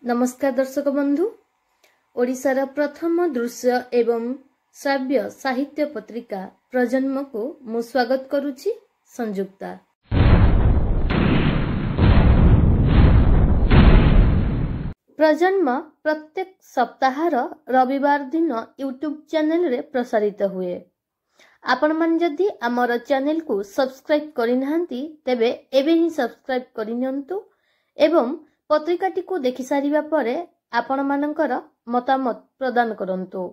नमस्कार दर्शक बंधु। ओडिशार प्रथम दृश्य एवं श्राव्य साहित्य पत्रिका प्रजन्म को मु स्वागत करुछि संयुक्ता। प्रजन्म प्रत्येक सप्ताहर रविवार दिन यूट्यूब चैनल रे प्रसारित हुए। आपण मान जदि आमर चैनल को सब्सक्राइब करि नाहंती तेबे एबे ही सब्सक्राइब करिनियंतु एवं पत्रिकाटी को देखि सारिबा परे आपण मानकर मतामत प्रदान करंतु।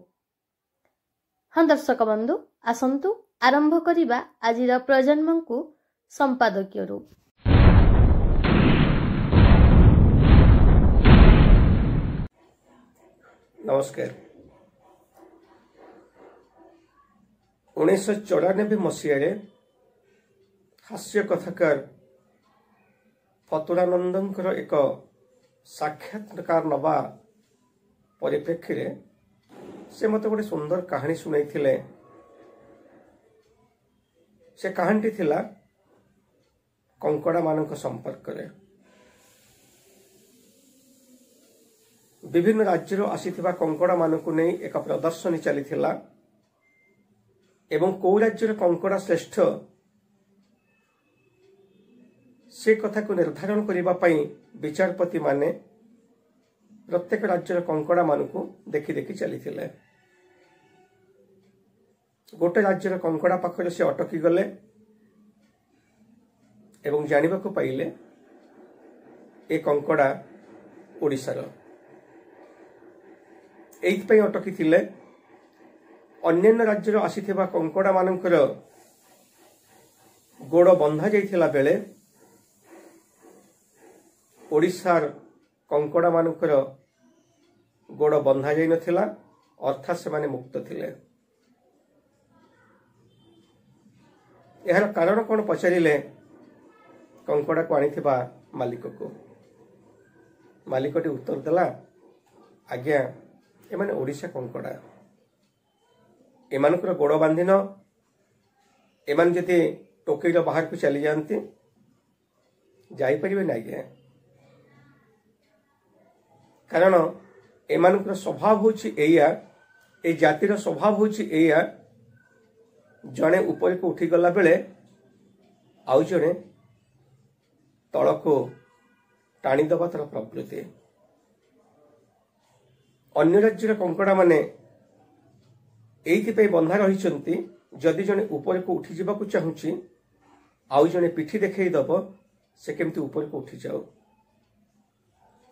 हाँ दर्शक बंधु, आसंतु आरंभ करिबा आजिर प्रजन्म को संपादकीय रू। नमस्कार। 1994 मसीह हास्य कथाकार फतुरानंदंकर एक साक्षात्कार नवा परिप्रेक्षी रे से मत गोटे सुंदर कहानी सुनाई थिले। से कहानी थिला कंकड़ा मानक संपर्क रे। विभिन्न राज्य आसीथिबा कंकड़ा मानक नहीं एक प्रदर्शनी चली थिला एवं कौ राज्यर कंकड़ा श्रेष्ठ से कथा को निर्धारण करिबा पई विचारपति माने प्रत्येक राज्यर कंकड़ा मानक देखि देखि चली थिले। गोटे राज्यर कंकड़ा पाखरे से अटकी गले एवं जानिबा को पाइले ए कंकड़ा ओडिशार। एइथ पई अटकी थिले अन्य राज्यर आसीथिबा कंकड़ा मानकर गोड़ बंधा जाइथिला बेले ओडिशार कंकड़ा मानकर गोड़ बंधा जाई नथिला, अर्थात से माने मुक्त थिले। यार कारण कौन पचारिले कंकड़ा को आनिथिबा मालिक को। मालिकटी उत्तर देला, आज्ञा ए माने ओडिशा कंकड़ा, एमानकर गोड़ बांधिन, एमान जदि टोकईर बाहर को चली जाती जाई परिबे ना आज्ञा। कारण एमानकर स्वभाव होछि एया, ए जातिर स्वभाव होछि एया, जणे ऊपर को उठी गला बेले आउ जणे तळ को टाणी दबा तर प्रवृत्ति। अन्य राज्यर कंकड़ा माने एइथिपई बंधा रहिचंती, जदि जणे ऊपर को उठी जिबा को चाहुछि आउ जणे पिठी देखै दब से केमती ऊपर को उठी जाओ।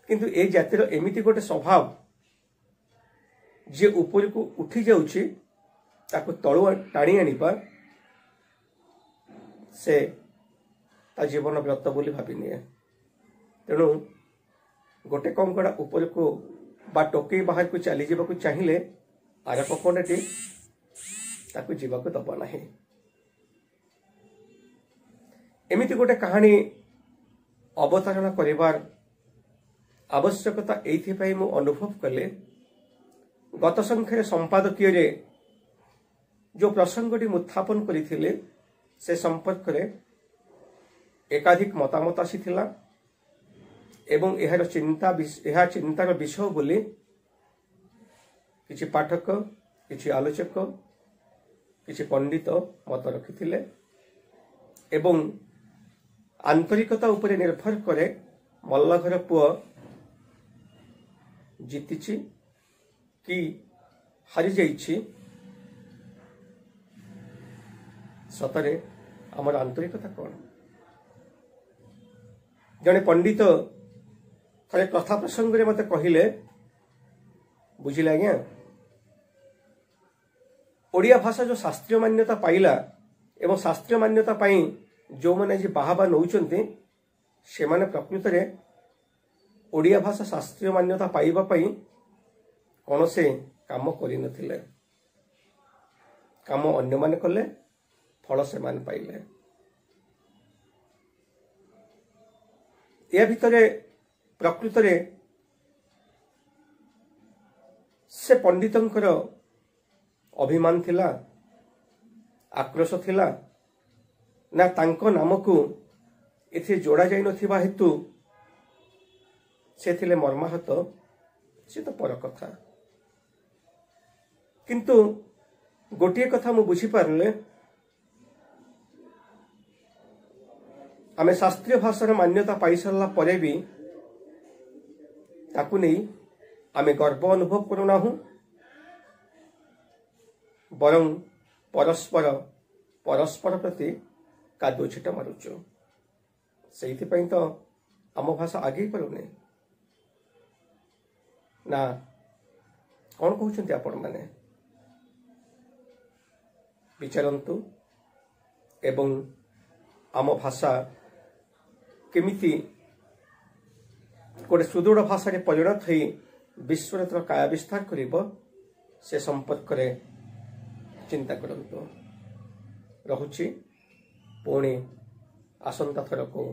किंतु ए जातिर एमिति गोटे स्वभाव जे ऊपर को उठी जाउछि ताको तळु टाणी आनिबा से ता जीवन व्रत बोली भाबी निए। तेणु गोटे कंकड़ा ऊपर को बा टोकई बाहर को चली जीवा को चाहिए आर कंकड़ाटी ताको जीवा को दब नाही। एमिति गोटे कहानी अवतारणा करिवार आवश्यकता एइथिपई मु अनुभव कले। गत संख्यार संपादकीय रे जो प्रसंगटी उत्थापन करिथिले से संपर्क रे एकाधिक मतामत आसीथिला एवं एहार चिंतार विषय बोली किछि पाठक, किछि आलोचक, किछि पंडित मत रखिथिले एवं आंतरिकता उपरे निर्भर करे मल्लघर पुआ जीतिछि कि हारी जाइछि, सतरे आमर आंतरिकता कौन। जने पंडित थरे कथा प्रसंग रे मते कहिले, बुझिले आज्ञा, ओडिया भाषा जो शास्त्रीय मान्यता पाइला एवं शास्त्रीय मान्यता पाई जो माने जे बाहाबा नौचंती से माने प्रकृत रे ओडिया भाषा शास्त्रीय मान्यता पाइबा पई कौन से काम करि नथिले। काम अन्य माने कले, फल से मान पाइले। या भितरे प्रकृत रे से पंडितंकर अभिमान थिला, आक्रोश थिला ना तांको नाम को एथे जोड़ा जाई नथिबा हेतु से थिले मर्माहत से तो पर कथा किंतु गोटे कथा मु बुझी पारले आमे शास्त्रीय भाषार मान्यता पाई सारला परे भी ताकू नहीं आमे गर्व अनुभव करूना बरं परस्पर परस्पर प्रति कादो छिटा मारुचु से तो आम भाषा आगे पारुने ना कौन कहते आपण मैंने विचारंतु एवं आम भाषा केमिति गोटे सुदृढ़ भाषा परिणत हो विश्व काया विस्तार करिबो से संपर्क रे चिंता करंतु रहुछि पुणी आसंता थर को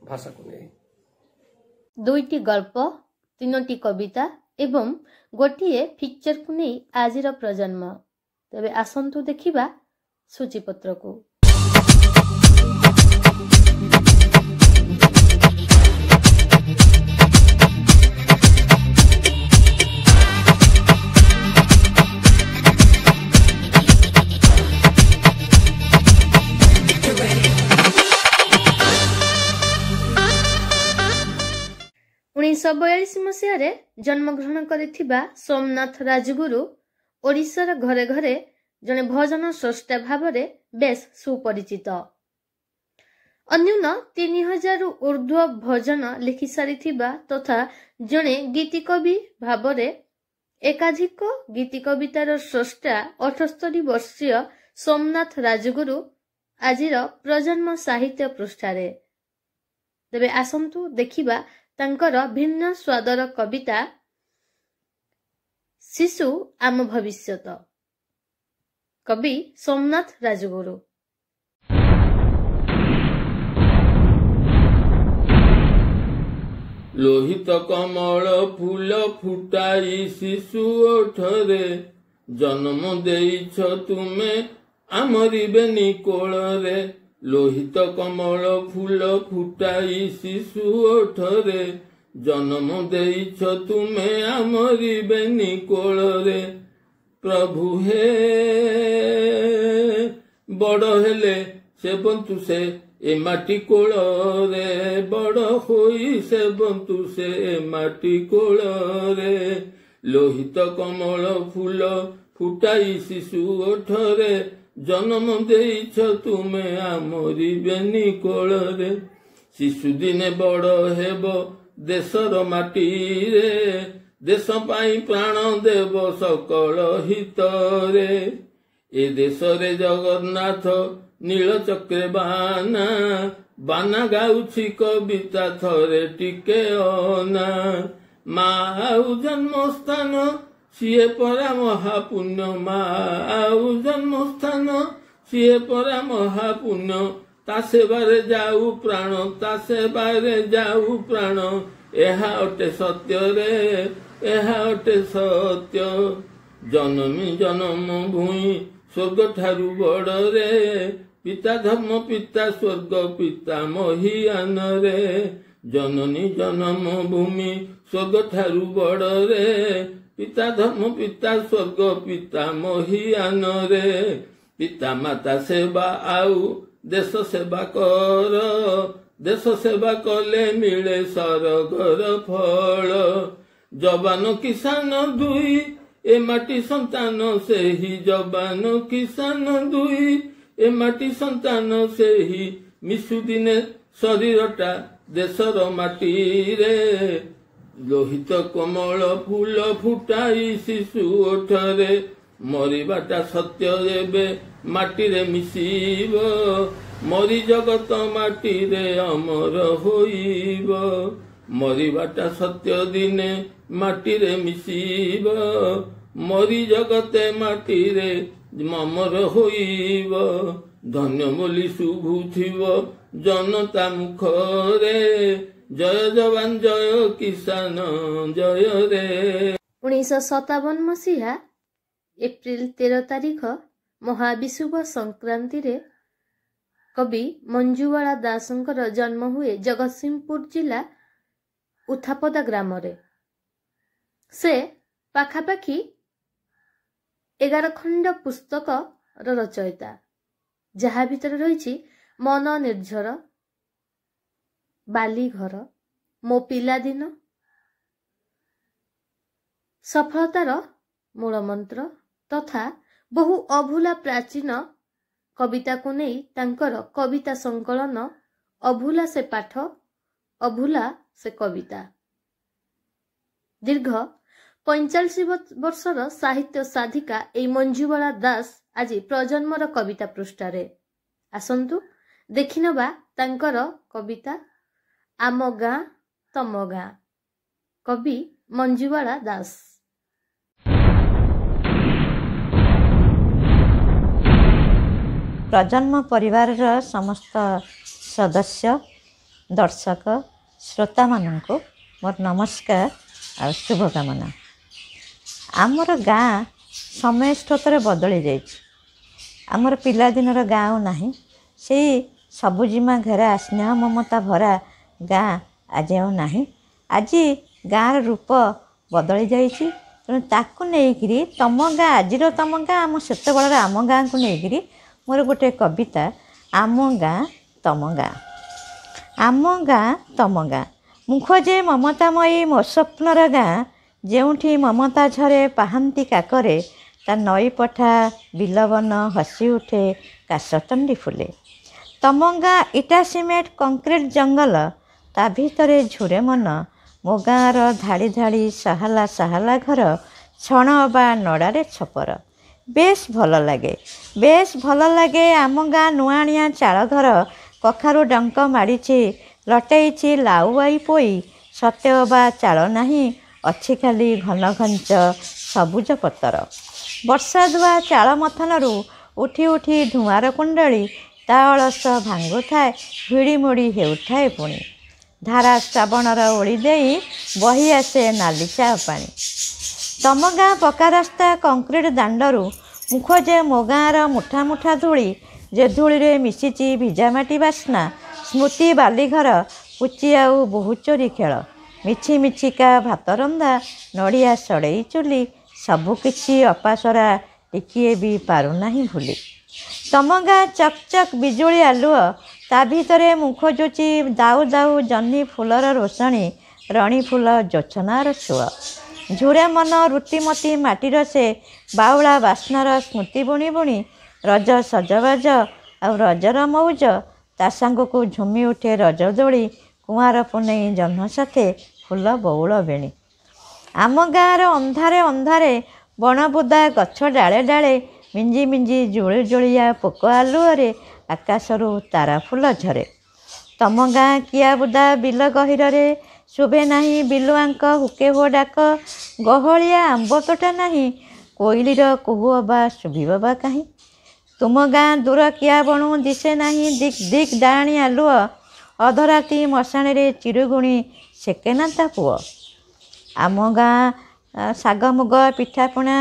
भाषा को नहीं दुईटी गल्प तीनोटी कविता एवं गोटिए पिक्चर को नहीं आजिर प्रजन्म तेबे आसंतु देखिबा सूचीपत्र को 1942 मसीह जन्मग्रहण करिथिबा सोमनाथ राजगुरु ओडिशार घरे घरे जने भजन स्रष्टा भावरे बेस सुपरिचित। अन्यून 3000 ऊर्ध्व भजन लिखि सारिथिबा तथा जने गीतिकवि भावरे एकाधिक गीति कवितार स्रष्टा 78 वर्षीय सोमनाथ राजगुरु आजिर प्रजन्म साहित्य पृष्ठारे। तेबे आसंतु देखिबा तांकर भिन्न स्वादर कविता शिशु आम भविष्यत। कवि सोमनाथ राजगुरु। लोहित कमल फूल फुटाई शिशु ओठरे जन्म देइछ तुमे आमरी बेनी कोଳରେ। लोहित कमल फूल फुटाई शिशु ओठरे जन्म देइछ तुमे आमरी बेनी कोଳରେ। प्रभु हे बड़ हेले से बंतु से ए माटी कोଳରେ, बड़ होई से बंतु से ए माटी कोଳରେ। लोहित कमल फूल फुटाई शिशु ओठरे जन्म देइछ तुमे आमरी बेनी कोଳରେ। शिशु दिने बड़ हेब देशर माटी रे, देश पाई प्राण देव सकल हितरे। ए देशरे जगन्नाथ नील चक्रे बाना, बाना गाउछि कविता थरे टिके अना। माउ जन्मस्थान सिए परा महापुण्य, माउ जन्मस्थान सिए परा महापुण्य। ता सेवारे जाऊ प्राण, ता सेवारे जाऊ प्राण। एहा अटे सत्य रे, एहा अटे सत्य। जनमी जनम भूमि स्वर्ग ठारू बड़ रे, पिता धर्म पिता स्वर्ग पिता महियान रे। जननी जनम भूमि स्वर्ग ठारू बड़ रे, पिता धर्म पिता स्वर्ग पिता महियान रे। पिता माता सेवा आउ देश सेवा कर, देश सेवा कले मिले सरगर फल। जवान किसान दुई ए माटी संतान से ही, जवान किसान दुई ए माटी संतान से ही। मिशु दिने शरीरटा देशर माटी रे। लोहित कमल फूल फुटाई शिशु ओठरे मरिबाटा सत्य एबे माटी रे मिशिब। मरी जगत माटी रे अमर होइब। मरिबाटा सत्य दिने माटी रे मिशिब। मरी जगते माटी रे अमर होइब। धन्य बोली शुभुथिब जनता मुखरे, जय जवान जय किसान जय रे। 1957 मसीहा एप्रिल 13 तारिख महाविषुव संक्रांति रे कवि मंजुवाला दासंकर जन्म हुए जगतसिंहपुर जिला କୁଥାପଦା ଗ୍ରାମରେ। ସେ ପାଖାପାଖି 11 ଖଣ୍ଡ ପୁସ୍ତକର ରଚୟିତା, ଯାହା ଭିତରେ ରହିଛି ମନ ନିର୍ଝର, ବାଲିଘର, ମୋ ପିଲାଦିନ, ସଫଳତାର ମୂଳମନ୍ତ୍ର ତଥା ବହୁ ଅଭୁଲା ପ୍ରାଚୀନ କବିତାକୁ ନେଇ ତାଙ୍କର କବିତା ସଂକଳନ ଅଭୁଲା ସେ ପାଠ, ଅଭୁଲା ସେ କବିତା। ଦୀର୍ଘ 45 ବର୍ଷର ସାହିତ୍ୟ ସାଧିକା ଏହି ମଞ୍ଜୁବାଳା ଦାସ ଆଜି ପ୍ରଜନ୍ମର କବିତା ପୃଷ୍ଠାରେ। ଆସନ୍ତୁ ଦେଖିନେବା ତାଙ୍କର କବିତା ଆମ ଗାଁ ତମ ଗାଁ। କବି ମଞ୍ଜୁବାଳା ଦାସ। ପ୍ରଜନ୍ମ ପରିବାରର ସମସ୍ତ ସଦସ୍ୟ, ଦର୍ଶକ, ଶ୍ରୋତାମାନଙ୍କୁ ମୋର ନମସ୍କାର ଆଉ ଶୁଭକାମନା। ଆମର ଗାଁ ସମୟ ସ୍ରୋତରେ ବଦଳି ଯାଇଛି। ଆମର ପିଲାଦିନର ଗାଁ ଆଉ ନାହିଁ। ସେଇ ସବୁଜିମା ଘେରା ସ୍ନେହ ମମତା ଭରା ଗାଁ ଆଜି ଆଉ ନାହିଁ। ଆଜି ଗାଁର ରୂପ ବଦଳି ଯାଇଛି। ତେଣୁ ତାକୁ ନେଇକିରି ତମ ଗାଁ, ଆଜିର ତମ ଗାଁ, ଆମ ସେତେବେଳର ଆମ ଗାଁକୁ ନେଇକିରି ମୋର ଗୋଟେ କବିତା ଆମ ଗାଁ ତମ ଗାଁ। ଆମ ଗାଁ ତମ ଗାଁ। ମୁଁ ଖୋଜେ ମମତାମୟୀ ମୋ ସ୍ୱପ୍ନର ଗାଁ, ଯେଉଁଠି ମମତା ଝରେ ପାହାନ୍ତି କାକରେ, ତା ନଈ ପଠା ବିଲବନ ହସି ଉଠେ କାଶତଣ୍ଡି ଫୁଲେ। ତମ ଗାଁ ଇଟା ସିମେଣ୍ଟ କଂକ୍ରିଟ ଜଙ୍ଗଲ, ତା ଭିତରେ ଝୁରେ ମନ। ମୋ ଗାଁର ଧାଡ଼ି ଧାଡ଼ି ସାହାଲା ସାହାଲା ଘର, ଛଣ ବା ନଡ଼ାରେ ଛପର। ବେଶ ଭଲ ଲାଗେ, ବେଶ ଭଲ ଲାଗେ ଆମ ଗାଁ ନୂଆଣିଆ ଚାଳ ଘର। କଖାରୁ ଡଙ୍କ ମାଡ଼ିଛି, ଲଟେଇଛି ଲାଉଆଇ ପୋଇ। ସତେ ଅବା ଚାଳ ନାହିଁ, ଅଛି ଖାଲି ଘନ ଘଞ୍ଚ ସବୁଜ ପତର। ବର୍ଷା ଧୁଆ ଚାଳ ମଥନରୁ ଉଠି ଉଠି ଧୂଆଁର କୁଣ୍ଡଳି, ତା ଅଳସ ଭାଙ୍ଗୁଥାଏ ଭିଡ଼ିମୋଡ଼ି ହେଉଥାଏ ପୁଣି। ଧାରା ଶ୍ରାବଣର ଓଳି ଦେଇ ବହି ଆସେ ନାଲି ଚା ପାଣି। ତମ ଗାଁ ପକ୍କା ରାସ୍ତା କଂକ୍ରିଟ ଦାଣ୍ଡରୁ ମୁଁ ଖୋଜେ ମୋ ଗାଁର ମୁଠା ମୁଠା ଧୂଳି, ଯେ ଧୂଳିରେ ମିଶିଛି ଭିଜାମାଟି ବାସ୍ନା। ସ୍ମୃତି ବାଲିଘର, ପୁଚି ଆଉ ବୋହୂ ଚୋରି ଖେଳ, ମିଛି ମିଛିକା ଭାତ ରନ୍ଧା, ନଡ଼ିଆ ସଢ଼େଇ ଚୁଲି, ସବୁକିଛି ଅପାସରା ଟିକିଏ ବି ପାରୁନାହିଁ ଭୁଲି। ତମ ଗାଁ ଚକ୍ ଚକ୍ ବିଜୁଳି ଆଲୁଅ, ତା ଭିତରେ ମୁଁ ଖୋଜୁଛି ଦାଉ ଦାଉ ଜହ୍ନି ଫୁଲର ରୋଷଣୀ, ରଣି ଫୁଲ ଜୋଛନାର ସୁଅ। ଝୁରେ ମନ ଋତିମତୀ ମାଟିର ସେ, ବାଉଳା ବାସ୍ନାର ସ୍ମୃତି ବୁଣି ବୁଣି। ରଜ ସଜବାଜ ଆଉ ରଜର ମଉଜ, ତା ସାଙ୍ଗକୁ ଝୁମି ଉଠେ ରଜ ଦୋଳି। କୁଆଁର ପୁନେଇ ଜହ୍ନ ସାଥେ ଫୁଲ ବଉଳ ବେଣୀ। ଆମ ଗାଁର ଅନ୍ଧାରେ ଅନ୍ଧାରେ ବଣବୁଦା ଗଛ ଡାଳେ ଡାଳେ, ମିଞ୍ଜି ମିଞ୍ଜି ଜୁଳି ଜୁଳିଆ ପୋକ ଆଲୁଅରେ ଆକାଶରୁ ତାରା ଫୁଲ ଝରେ। ତମ ଗାଁ କିଆବୁଦା ବିଲ ଗହୀରରେ, ଶୁଭେ ନାହିଁ ବିଲୁଆଙ୍କ ହୁକେ ହୋ ଡାକ। ଗହଳିଆ ଆମ୍ବ ତୋଟା ନାହିଁ, କୋଇଲିର କୁହୁ ଅବା ଶୁଭିବ ବା କାହିଁ। ତୁମ ଗାଁ ଦୂର କିଆ ବଣୁ ଦିଶେ ନାହିଁ ଦିକ୍ ଦିକ୍ ଡାଆଣି ଆଲୁଅ। ଅଧରାତି ମଶାଣିରେ ଚିରୁଗୁଣି ସେକେନା ତା ପୁଅ। ଆମ ଗାଁ ଶାଗ ମୁଗ ପିଠାପଣା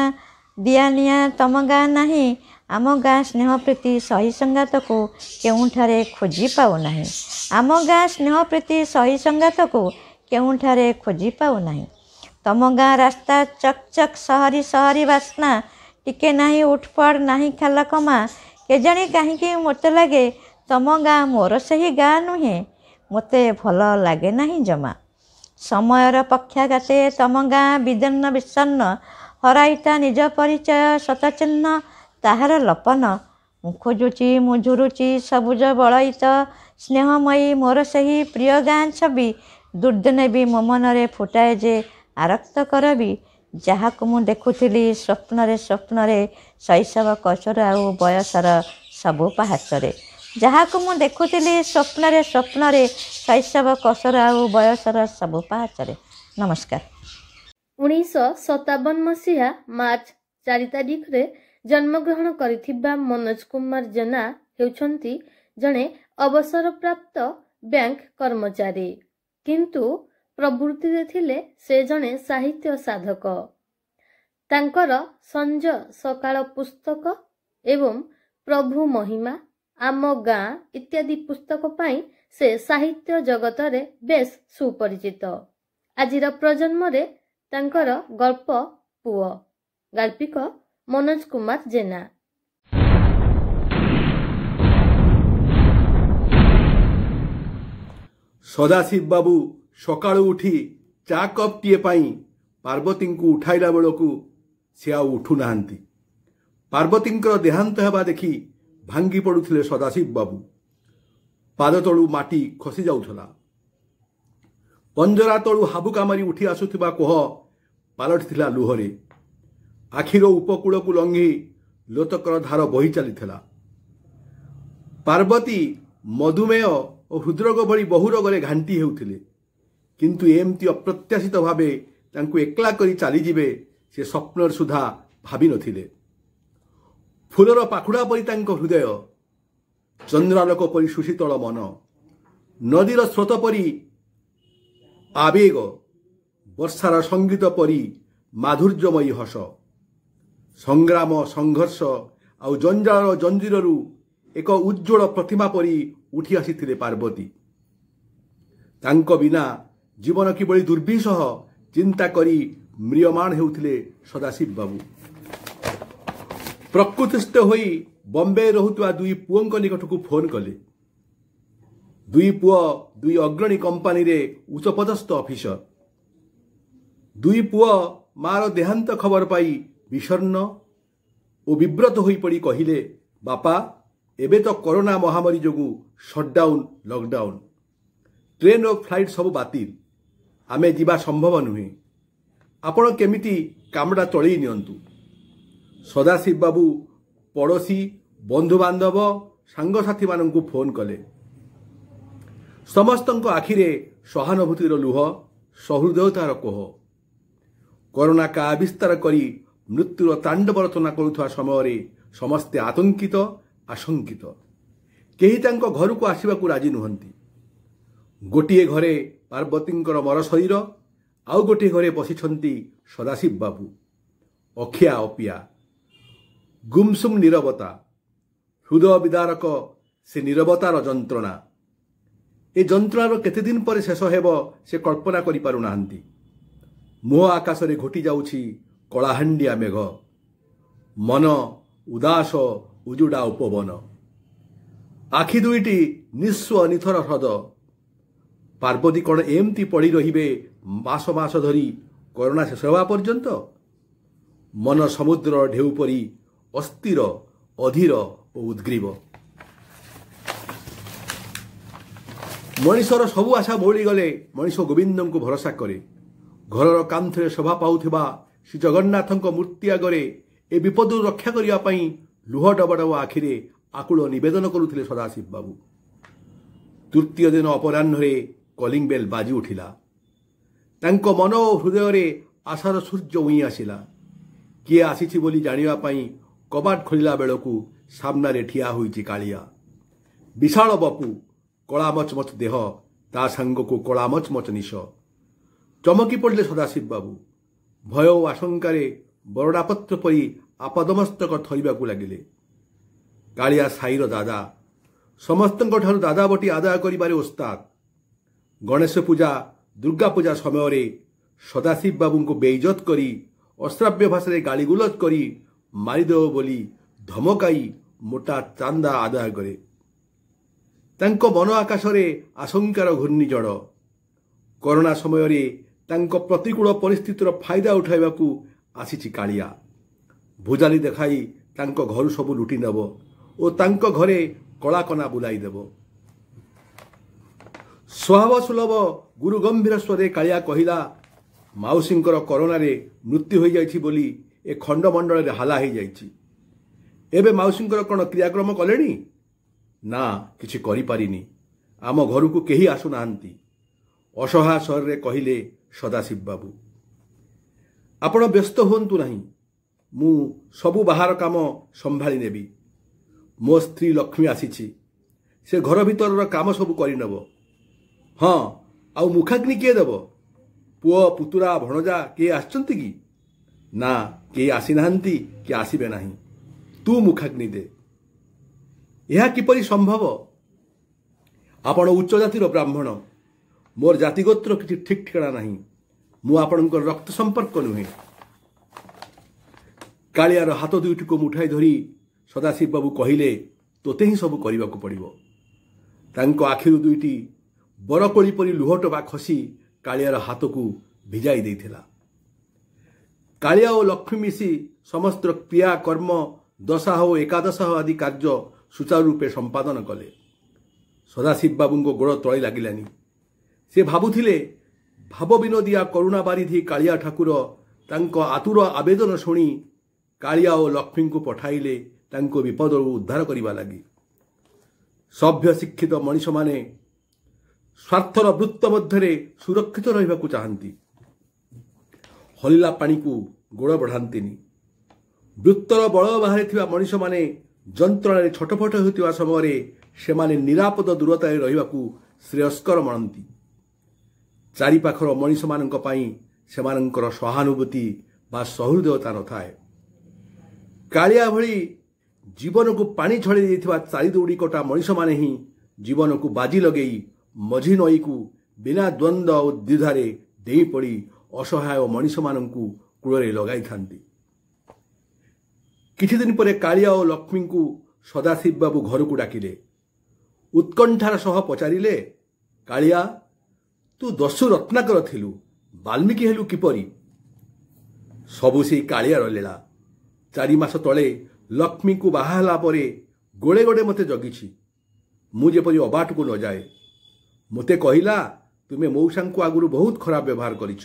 ଦିଆନିଆ, ତମ ଗାଁ ନାହିଁ। ଆମ ଗାଁ ସ୍ନେହ ପ୍ରୀତି ସହି ସଙ୍ଗାତକୁ କେଉଁଠାରେ ଖୋଜି ପାଉନାହିଁ। ଆମ ଗାଁ ସ୍ନେହ ପ୍ରୀତି ସହି ସଙ୍ଗାତକୁ କେଉଁଠାରେ ଖୋଜି ପାଉନାହିଁ। ତମ ଗାଁ ରାସ୍ତା ଚକ୍ ଚକ୍ ସହରୀ ସହରୀ ବାସ୍ନା, ଟିକେ ନାହିଁ ଉଠପଡ଼ ନାହିଁ ଖାଲକମା। କେଜାଣି କାହିଁକି ମୋତେ ଲାଗେ ତମ ଗାଁ ମୋର ସେହି ଗାଁ ନୁହେଁ, ମୋତେ ଭଲ ଲାଗେ ନାହିଁ ଜମା। ସମୟର ପକ୍ଷାଘାତେ ତମ ଗାଁ ବିଦୀର୍ଣ୍ଣ ବିଷଣ୍ଣ, ହରାଇତା ନିଜ ପରିଚୟ ଶତଚିହ୍ନ ତାହାର ଲପନ। ମୁଁ ଖୋଜୁଛି ମୁଁ ଝୁରୁଛି ସବୁଜ ବଳୟିତ, ସ୍ନେହମୟୀ ମୋର ସେହି ପ୍ରିୟ ଗାଁ ଛବି। ଦୁର୍ଦିନେ ବି ମୋ ମନରେ ଫୁଟାଏ ଯେ ଆରକ୍ତ କରବି, ଯାହାକୁ ମୁଁ ଦେଖୁଥିଲି ସ୍ୱପ୍ନରେ ସ୍ୱପ୍ନରେ, ଶୈଶବ କୈଶୋର ଆଉ ବୟସର ସବୁ ପାହାଚରେ। ଯାହାକୁ ମୁଁ ଦେଖୁଥିଲି ସ୍ୱପ୍ନରେ ସ୍ୱପ୍ନରେ, ଶୈଶବ କୈଶୋର ଆଉ ବୟସର ସବୁ ପାହାଚରେ। ନମସ୍କାର। 1957 ମସିହା ମାର୍ଚ୍ଚ 4 ତାରିଖରେ ଜନ୍ମଗ୍ରହଣ କରିଥିବା ମନୋଜ କୁମାର ଜେନା ହେଉଛନ୍ତି ଜଣେ ଅବସରପ୍ରାପ୍ତ ବ୍ୟାଙ୍କ କର୍ମଚାରୀ, କିନ୍ତୁ ପ୍ରବୃତ୍ତିରେ ଥିଲେ ସେ ଜଣେ ସାହିତ୍ୟ ସାଧକ। ତାଙ୍କର ସଞ୍ଜ ସକାଳ ପୁସ୍ତକ ଏବଂ ପ୍ରଭୁ ମହିମା, ଆମ ଗାଁ ଇତ୍ୟାଦି ପୁସ୍ତକ ପାଇଁ ସେ ସାହିତ୍ୟ ଜଗତରେ ବେଶ ସୁପରିଚିତ। ଆଜିର ପ୍ରଜନ୍ମରେ ତାଙ୍କର ଗଳ୍ପ ପୁଅ। ଗାଳ୍ପିକ ମନୋଜ କୁମାର ଜେନା। ସଦାଶିବ ବାବୁ ସକାଳୁ ଉଠି ଚା କପ୍ଟିଏ ପାଇଁ ପାର୍ବତୀଙ୍କୁ ଉଠାଇଲା ବେଳକୁ ସେ ଆଉ ଉଠୁନାହାନ୍ତି। ପାର୍ବତୀଙ୍କର ଦେହାନ୍ତ ହେବା ଦେଖି ଭାଙ୍ଗି ପଡ଼ୁଥିଲେ ସଦାଶିବ ବାବୁ। ପାଦ ତଳୁ ମାଟି ଖସି ଯାଉଥିଲା। ପଞ୍ଜରା ତଳୁ ହାବୁକା ମାରି ଉଠି ଆସୁଥିବା କୋହ ପାଲଟିଥିଲା ଲୁହରେ। ଆଖିର ଉପକୂଳକୁ ଲଙ୍ଘି ଲୋତକର ଧାର ବହି ଚାଲିଥିଲା। ପାର୍ବତୀ ମଧୁମେହ ଓ ହୃଦରୋଗ ଭଳି ବହୁ ରୋଗରେ ଘାଣ୍ଟି ହେଉଥିଲେ, କିନ୍ତୁ ଏମିତି ଅପ୍ରତ୍ୟାଶିତ ଭାବେ ତାଙ୍କୁ ଏକଲା କରି ଚାଲିଯିବେ ସେ ସ୍ୱପ୍ନରେ ସୁଦ୍ଧା ଭାବିନଥିଲେ। ଫୁଲର ପାଖୁଡ଼ା ପରି ତାଙ୍କ ହୃଦୟ, ଚନ୍ଦ୍ରାଲୋକ ପରି ସୁଶୀତଳ ମନ, ନଦୀର ସ୍ରୋତ ପରି ଆବେଗ, ବର୍ଷାର ସଙ୍ଗୀତ ପରି ମାଧୁର୍ଯ୍ୟମୟୀ ହସ। ସଂଗ୍ରାମ, ସଂଘର୍ଷ ଆଉ ଜଞ୍ଜାଳର ଜଞ୍ଜିରରୁ ଏକ ଉଜ୍ଜ୍ୱଳ ପ୍ରତିମା ପରି ଉଠି ଆସିଥିଲେ ପାର୍ବତୀ। ତାଙ୍କ ବିନା ଜୀବନ କିଭଳି ଦୁର୍ବିସହ ଚିନ୍ତା କରି ମ୍ରିୟମାଣ ହେଉଥିଲେ ସଦାଶିବ ବାବୁ। ପ୍ରକୃତିସ୍ଥ ହୋଇ ବମ୍ବେ ରହୁଥିବା ଦୁଇ ପୁଅଙ୍କ ନିକଟକୁ ଫୋନ୍ କଲେ। ଦୁଇ ପୁଅ ଦୁଇ ଅଗ୍ରଣୀ କମ୍ପାନୀରେ ଉଚ୍ଚପଦସ୍ଥ ଅଫିସର। ଦୁଇ ପୁଅ ମାର ଦେହାନ୍ତ ଖବର ପାଇ ବିଷର୍ଣ୍ଣ ଓ ବିବ୍ରତ ହୋଇପଡ଼ି କହିଲେ, ବାପା, ଏବେ ତ କରୋନା ମହାମାରୀ ଯୋଗୁଁ ସଟ୍ଡାଉନ୍, ଲକଡାଉନ୍, ଟ୍ରେନ୍ ଓ ଫ୍ଲାଇଟ୍ ସବୁ ବାତିଲ। ଆମେ ଯିବା ସମ୍ଭବ ନୁହେଁ। ଆପଣ କେମିତି କାମଟା ଚଳେଇ ନିଅନ୍ତୁ। ସଦାଶିବ ବାବୁ ପଡ଼ୋଶୀ, ବନ୍ଧୁବାନ୍ଧବ, ସାଙ୍ଗସାଥୀମାନଙ୍କୁ ଫୋନ୍ କଲେ। ସମସ୍ତଙ୍କ ଆଖିରେ ସହାନୁଭୂତିର ଲୁହ, ସହୃଦୟତାର କୋହ। କରୋନା କା ବିସ୍ତାର କରି ମୃତ୍ୟୁର ତାଣ୍ଡବ ରଚନା କରୁଥିବା ସମୟରେ ସମସ୍ତେ ଆତଙ୍କିତ, ଆଶଙ୍କିତ। କେହି ତାଙ୍କ ଘରକୁ ଆସିବାକୁ ରାଜି ନୁହନ୍ତି। ଗୋଟିଏ ଘରେ ପାର୍ବତୀଙ୍କର ମର ଶରୀର, ଆଉ ଗୋଟିଏ ଘରେ ବସିଛନ୍ତି ସଦାଶିବ ବାବୁ। ଅଖିଆ ଅପିଆ, ଗୁମସୁମ ନୀରବତା, ହୃଦୟ ବିଦାରକ ସେ ନୀରବତାର ଯନ୍ତ୍ରଣା। ଏ ଯନ୍ତ୍ରଣାର କେତେଦିନ ପରେ ଶେଷ ହେବ ସେ କଳ୍ପନା କରିପାରୁନାହାନ୍ତି। ମୁହଁ ଆକାଶରେ ଘୋଟି ଯାଉଛି କଳାହାଣ୍ଡିଆ ମେଘ। ମନ ଉଦାସ, ଉଜୁଡ଼ା ଉପବନ। ଆଖି ଦୁଇଟି ନିଃସ୍ୱ ନିଥର ହ୍ରଦ। ପାର୍ବତୀ କ'ଣ ଏମିତି ପଡ଼ି ରହିବେ ମାସ ମାସ ଧରି କରୋନା ଶେଷ ହେବା ପର୍ଯ୍ୟନ୍ତ? ମନ ସମୁଦ୍ରର ଢେଉ ପରି ଅସ୍ଥିର, ଅଧୀର ଓ ଉଦ୍ଗ୍ରୀବ। ମଣିଷର ସବୁ ଆଶା ମଉଳିଗଲେ ମଣିଷ ଗୋବିନ୍ଦଙ୍କୁ ଭରସା କରେ। ଘରର କାନ୍ଥରେ ଶୋଭା ପାଉଥିବା ଶ୍ରୀ ଜଗନ୍ନାଥଙ୍କ ମୂର୍ତ୍ତି ଆଗରେ ଏ ବିପଦରୁ ରକ୍ଷା କରିବା ପାଇଁ ଲୁହ ଡବ ଡବ ଆଖିରେ ଆକୁଳ ନିବେଦନ କରୁଥିଲେ ସଦାଶିବ ବାବୁ। ତୃତୀୟ ଦିନ ଅପରାହ୍ନରେ କଲିଂ ବେଲ୍ ବାଜି ଉଠିଲା। ତାଙ୍କ ମନ ଓ ହୃଦୟରେ ଆଶାର ସୂର୍ଯ୍ୟ ଉଇଁ ଆସିଲା। କିଏ ଆସିଛି ବୋଲି ଜାଣିବା ପାଇଁ କବାଟ ଖୋଲିଲା ବେଳକୁ ସାମ୍ନାରେ ଠିଆ ହୋଇଛି କାଳିଆ। ବିଶାଳ ବପୁ, କଳା ମଚମଚ ଦେହ, ତା ସାଙ୍ଗକୁ କଳା ମଚମଚ ନିଶ। ଚମକି ପଡ଼ିଲେ ସଦାଶିବ ବାବୁ। ଭୟ ଓ ଆଶଙ୍କାରେ ବରଡ଼ାପତ୍ର ପରି ଆପାଦମସ୍ତକ ଥରିବାକୁ ଲାଗିଲେ। କାଳିଆ ସାଇର ଦାଦା, ସମସ୍ତଙ୍କଠାରୁ ଦାଦା ବଟି ଆଦାୟ କରିବାରେ ଓସ୍ତାଦ। ଗଣେଶ ପୂଜା, ଦୁର୍ଗା ପୂଜା ସମୟରେ ସଦାଶିବ ବାବୁଙ୍କୁ ବେଇଜ୍ଜତ କରି, ଅଶ୍ରାବ୍ୟ ଭାଷାରେ ଗାଳିଗୁଲଜ କରି ମାରିଦେବ ବୋଲି ଧମକାଇ ମୋଟା ଚାନ୍ଦା ଆଦାୟ କରେ। ତାଙ୍କ ମନ ଆକାଶରେ ଆଶଙ୍କାର ଘୂର୍ଣ୍ଣିଝଡ଼। କରୋନା ସମୟରେ ତାଙ୍କ ପ୍ରତିକୂଳ ପରିସ୍ଥିତିର ଫାଇଦା ଉଠାଇବାକୁ ଆସିଛି କାଳିଆ। ଭୁଜାଲି ଦେଖାଇ ତାଙ୍କ ଘରୁ ସବୁ ଲୁଟି ନେବ ଓ ତାଙ୍କ ଘରେ କଳାକନା ବୁଲାଇ ଦେବ। ସ୍ୱଭାବ ସୁଲଭ ଗୁରୁ ଗମ୍ଭୀର ସ୍ୱରେ କାଳିଆ କହିଲା, ମାଉସୀଙ୍କର କରୋନାରେ ମୃତ୍ୟୁ ହୋଇଯାଇଛି ବୋଲି ଏ ଖଣ୍ଡମଣ୍ଡଳରେ ହାଲା ହୋଇଯାଇଛି। ଏବେ ମାଉସୀଙ୍କର କ'ଣ କ୍ରିୟାକ୍ରମ କଲେଣି? ନା, କିଛି କରିପାରିନି। ଆମ ଘରକୁ କେହି ଆସୁନାହାନ୍ତି, ଅସହାୟ ସ୍ୱରରେ କହିଲେ ସଦାଶିବ ବାବୁ। ଆପଣ ବ୍ୟସ୍ତ ହୁଅନ୍ତୁ ନାହିଁ, ମୁଁ ସବୁ ବାହାର କାମ ସମ୍ଭାଳି ନେବି। ମୋ ସ୍ତ୍ରୀ ଲକ୍ଷ୍ମୀ ଆସିଛି, ସେ ଘର ଭିତରର କାମ ସବୁ କରିନେବ। ହଁ, ଆଉ ମୁଖାଗ୍ନି କିଏ ଦେବ? ପୁଅ, ପୁତୁରା, ଭଣଜା କିଏ ଆସିଛନ୍ତି କି? ନା, କେହି ଆସିନାହାନ୍ତି କି ଆସିବେ ନାହିଁ। ତୁ ମୁଖାଗ୍ନି ଦେ। ଏହା କିପରି ସମ୍ଭବ? ଆପଣ ଉଚ୍ଚ ଜାତିର ବ୍ରାହ୍ମଣ, ମୋର ଜାତିଗୋତ୍ର କିଛି ଠିକ୍ ଠିକଣା ନାହିଁ। ମୁଁ ଆପଣଙ୍କର ରକ୍ତ ସମ୍ପର୍କ ନୁହେଁ। କାଳିଆର ହାତ ଦୁଇଟିକୁ ମୁଠାଇ ଧରି ସଦାଶିବ ବାବୁ କହିଲେ, ତୋତେ ହିଁ ସବୁ କରିବାକୁ ପଡ଼ିବ। ତାଙ୍କ ଆଖିରୁ ଦୁଇଟି ବରକୋଳି ପରି ଲୁହ ଟୋପା ଖସି କାଳିଆର ହାତକୁ ଭିଜାଇ ଦେଇଥିଲା। କାଳିଆ ଓ ଲକ୍ଷ୍ମୀ ମିଶି ସମସ୍ତ କ୍ରିୟା କର୍ମ ଦଶାହ ଓ ଏକାଦଶାହ ଆଦି କାର୍ଯ୍ୟ ସୁଚାରୁ ରୂପେ ସମ୍ପାଦନ କଲେ। ସଦାଶିବ ବାବୁଙ୍କ ଗୋଡ଼ ତଳେ ଲାଗିଲାନି। ସେ ଭାବୁଥିଲେ, ଭାବ ବିନୋଦିଆ କରୁଣା ବାରିଧି କାଳିଆ ଠାକୁର ତାଙ୍କ ଆତୁର ଆବେଦନ ଶୁଣି କାଳିଆ ଓ ଲକ୍ଷ୍ମୀଙ୍କୁ ପଠାଇଲେ ତାଙ୍କୁ ବିପଦରୁ ଉଦ୍ଧାର କରିବା ଲାଗି। ସଭ୍ୟ ଶିକ୍ଷିତ ମଣିଷମାନେ ସ୍ୱାର୍ଥର ବୃତ୍ତ ମଧ୍ୟରେ ସୁରକ୍ଷିତ ରହିବାକୁ ଚାହାନ୍ତି। ହଲିଲା ପାଣିକୁ ଗୋଡ଼ ବଢ଼ାନ୍ତିନି। ବୃତ୍ତର ବଳ ବାହାରେ ଥିବା ମଣିଷମାନେ ଯନ୍ତ୍ରଣାରେ ଛଟଫଟ ହେଉଥିବା ସମୟରେ ସେମାନେ ନିରାପଦ ଦୂରତାରେ ରହିବାକୁ ଶ୍ରେୟସ୍କର ମଣନ୍ତି। ଚାରିପାଖର ମଣିଷମାନଙ୍କ ପାଇଁ ସେମାନଙ୍କର ସହାନୁଭୂତି ବା ସହୃଦୟତା ନଥାଏ। କାଳିଆ ଭଳି ଜୀବନକୁ ପାଣି ଛଡ଼େଇ ଦେଇଥିବା ଚାରିଦୌଡ଼ି କଟା ମଣିଷମାନେ ହିଁ ଜୀବନକୁ ବାଜି ଲଗେଇ ମଝି ନଈକୁ ବିନା ଦ୍ୱନ୍ଦ୍ୱ ଓ ଦ୍ୱିଧାରେ ଡେଇଁପଡ଼ି ଅସହାୟ ମଣିଷମାନଙ୍କୁ କୂଳରେ ଲଗାଇଥାନ୍ତି। କିଛିଦିନ ପରେ କାଳିଆ ଓ ଲକ୍ଷ୍ମୀଙ୍କୁ ସଦାଶିବ ବାବୁ ଘରକୁ ଡାକିଲେ। ଉତ୍କଣ୍ଠାର ସହ ପଚାରିଲେ, କାଳିଆ, ତୁ ଦସ୍ୟୁ ରତ୍ନାକର ଥିଲୁ, ବାଲ୍ମୀକି ହେଲୁ କିପରି? ସବୁ ସେଇ କାଳିଆର ଲୀଳା। 4 ମାସ ତଳେ ଲକ୍ଷ୍ମୀଙ୍କୁ ବାହା ହେଲା ପରେ ଗୋଡ଼େ ଗୋଡ଼େ ମୋତେ ଜଗିଛି, ମୁଁ ଯେପରି ଅବାଟକୁ ନ ଯାଏ। ମୋତେ କହିଲା, ତୁମେ ମଉସାଙ୍କୁ ଆଗରୁ ବହୁତ ଖରାପ ବ୍ୟବହାର କରିଛ।